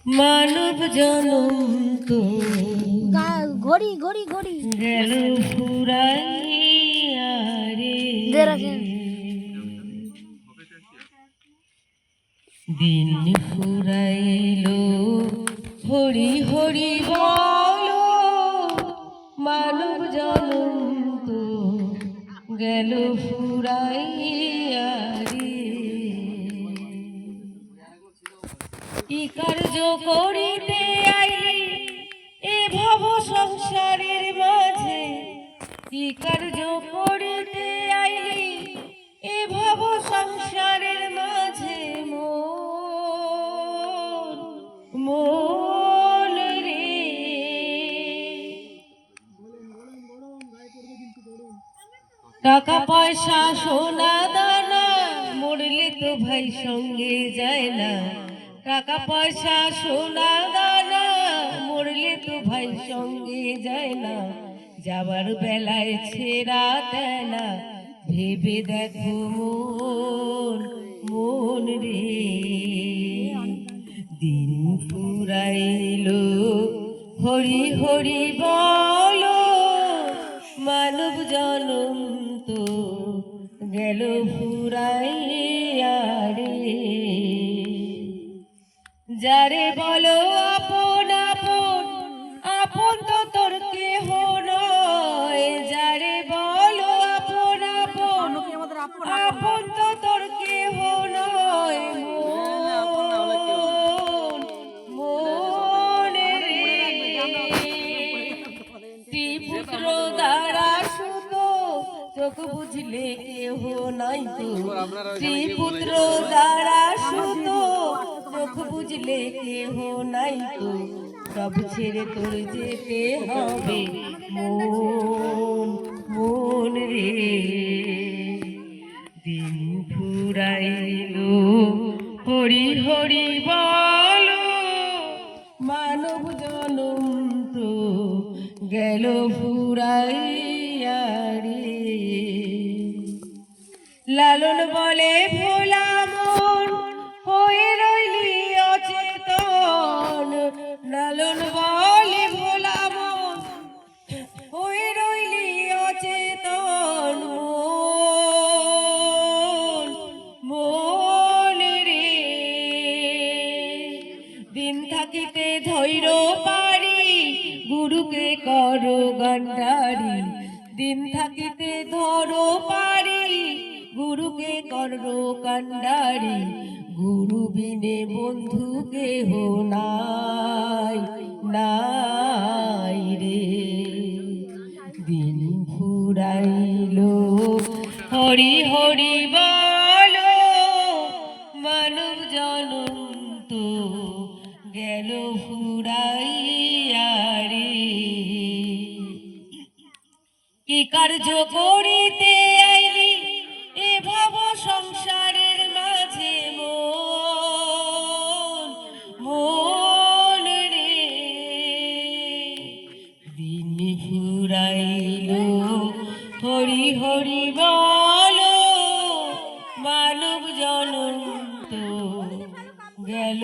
মানব জনম তো ঘড়ি ঘড়ি ঘড়ি গেল ফুরাইয়া রে, দিন ফুরাইল হরি হরি বলো, মানব জনম তো গেল ফুরাইয়া রে। কি কার্য করিতে আইলি এ ভব সংসারের মাঝে, কি কার্য করিতে আইলি এ ভব সংসারের মাঝে, মন রে। টাকা পয়সা সোনা দানা মরলে তো ভাই সঙ্গে যায় না, টাকা পয়সা সোনা দানা মরলে তো ভাই সঙ্গে যায় না, যাবার বেলায় ছেঁড়া তেনা ভেবে দেখো মন রে। দিন ফুরাইল হরি হরি বলো, মানব জনম তো গেল ফুরাইয়া রে। যারে বলো আপন আপন, আপন তো তোর কেহ নয়, যারে বলো আপন আপন, আপন তো তোর কেহ নয়, মন রে। পুত্র দ্বারা সুত চোখ বুঝলে কেহ নাই তো, পুত্র দ্বারা সুত চোখ বুঝলে কেহ নাই তো, সব ছেড়ে তোর যেতে হবে মন রে। দিন ফুরাইল হরি হরি বলো, মানব জনম তো গেল ফুরাইয়া রে। লালন বলে ভোলা মন হয়ে রইলি অচেতন, লালন বলে ভোলা মন হয়ে রইলি অচেতন, মন রে। দিন থাকিতে ধৈর্য পারি গুরুকে করো গন্ডারি, দিন থাকিতে ধরো পারি গুরুকে করো কান্ডারি, গুরু বিনে বন্ধু কেহ নাই নাই রে। দিন ফুরাইল হরি হরি বলো, মানব জনম তো গেল ফুরাইয়া রে। কি কার্য করিতে আইলি এ ভব সংসারের মাঝে, মন রে। দিন ফুরাইল হরি হরি বলো, মানব জনম তো গেল